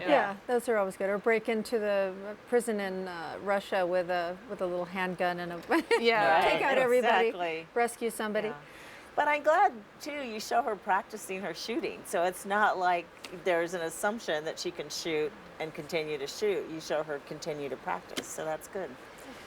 Yeah, those are always good. Or break into the prison in Russia with a little handgun and a Yeah, take out everybody, exactly. rescue somebody. Yeah. But I'm glad too you show her practicing her shooting. So it's not like there's an assumption that she can shoot and continue to shoot. You show her continue to practice. So that's good.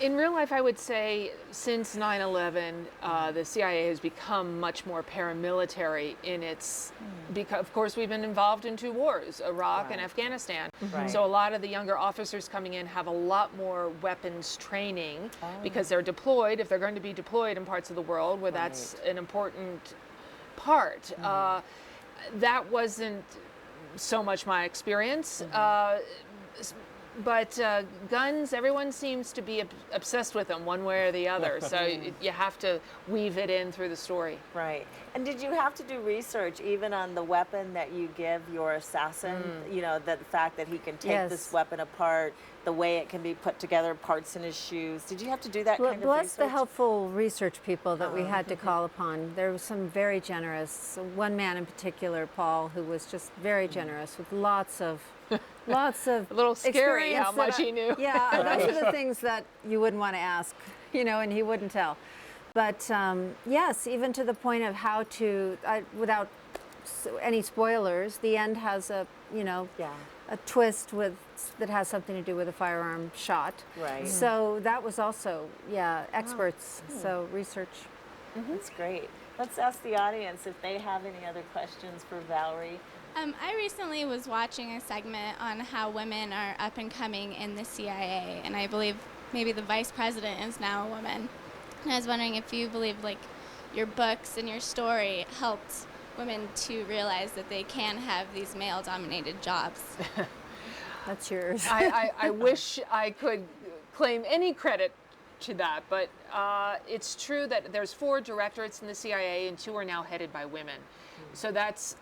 In real life, I would say since 9/11, the CIA has become much more paramilitary in its, because of course we've been involved in 2 wars, Iraq and Right. Afghanistan. Right. So a lot of the younger officers coming in have a lot more weapons training because they're deployed, if they're going to be deployed in parts of the world where that's an important part. That wasn't so much my experience. But guns, everyone seems to be obsessed with them one way or the other. So you have to weave it in through the story. Right. And did you have to do research even on the weapon that you give your assassin? You know, the fact that he can take this weapon apart, the way it can be put together, parts in his shoes. Did you have to do that kind of Bless research? the helpful research people that we had to call upon. There was some very generous, one man in particular, Paul, who was just very generous with lots of A little scary how experience much he knew. Yeah, those are the things that you wouldn't want to ask, and he wouldn't tell. But yes, even to the point of how to, without any spoilers, the end has a twist that has something to do with a firearm shot. Right. So that was also, experts. So research. That's great. Let's ask the audience if they have any other questions for Valerie. I recently was watching a segment on how women are up and coming in the CIA, and I believe maybe the vice president is now a woman. And I was wondering if you believe your books and your story helped women to realize that they can have these male-dominated jobs. That's yours. I wish I could claim any credit to that, but it's true that there's 4 directorates in the CIA and 2 are now headed by women. So that's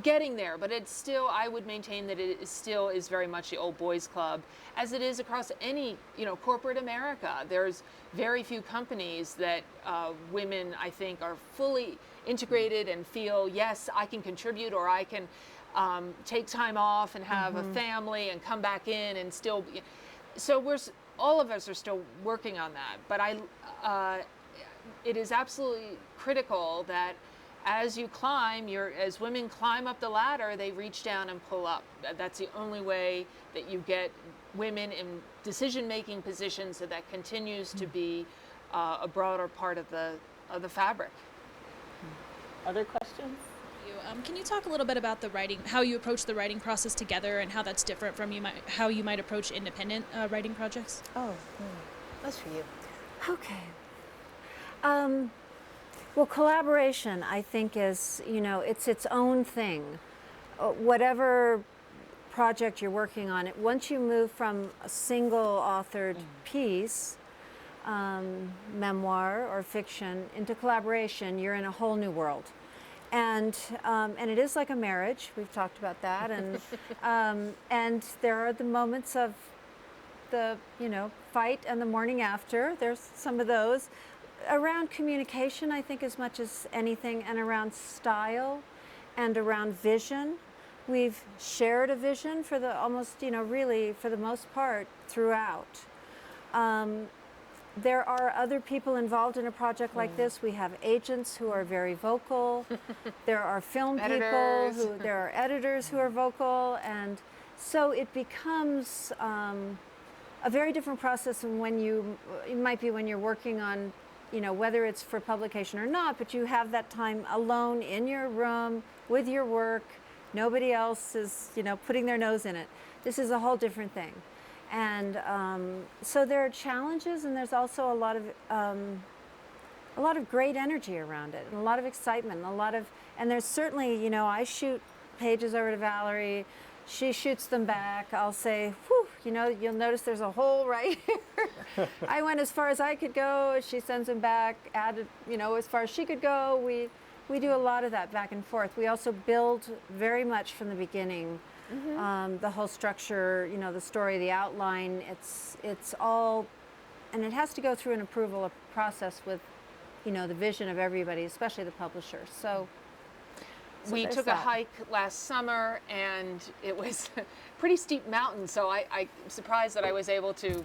getting there, but it's still, I would maintain that it still is very much the old boys club, as it is across any, corporate America. There's very few companies that women, I think, are fully integrated and feel, yes, I can contribute, or I can take time off and have a family and come back in and still. So all of us are still working on that, but it is absolutely critical that as you climb, as women climb up the ladder, they reach down and pull up. That's the only way that you get women in decision-making positions, so that continues to be a broader part of the fabric. Other questions? Can you talk a little bit about the writing, how you approach the writing process together, and how that's different from how you might approach independent writing projects? That's for you. Okay. Well, collaboration, I think, is, it's its own thing. Whatever project you're working on, once you move from a single authored piece, memoir or fiction, into collaboration, you're in a whole new world. And it is like a marriage. We've talked about that. And there are the moments of the, fight and the morning after. There's some of those. Around communication, I think, as much as anything, and around style and around vision. We've shared a vision for really, for the most part, throughout. There are other people involved in a project like this. We have agents who are very vocal. There are film people, there are editors who are vocal. And so it becomes a very different process than when when you're working on, whether it's for publication or not, but you have that time alone in your room with your work. Nobody else is, putting their nose in it. This is a whole different thing. And so there are challenges, and there's also a lot of great energy around it, and a lot of excitement, and there's certainly, I shoot pages over to Valerie. She shoots them back. I'll say, whew, you'll notice there's a hole right here. I went as far as I could go. She sends them back, added, as far as she could go. We do a lot of that back and forth. We also build very much from the beginning. The whole structure, the story, the outline, it's all, and it has to go through an approval process with, the vision of everybody, especially the publisher. So we there's took a that. hike last summer, and it was a pretty steep mountain, so I'm surprised that I was able to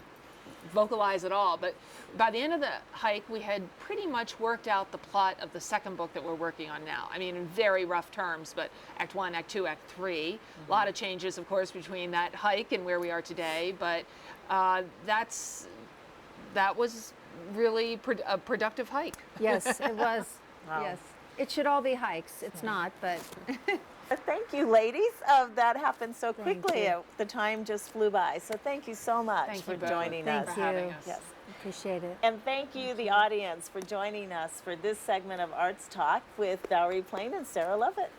vocalize at all. But by the end of the hike, we had pretty much worked out the plot of the second book that we're working on now. I mean, in very rough terms, but Act 1, Act 2, Act 3. A lot of changes, of course, between that hike and where we are today, but that was really a productive hike. Yes, it was. Wow. Yes. It should all be hikes. It's not, but Thank you, ladies. That happened so quickly. you. The time just flew by. So thank you so much Thank for you both. joining thank us. for having you. us. Yes. Appreciate it. And thank you, the audience, for joining us for this segment of Arts Talk with Valerie Plame and Sarah Lovett.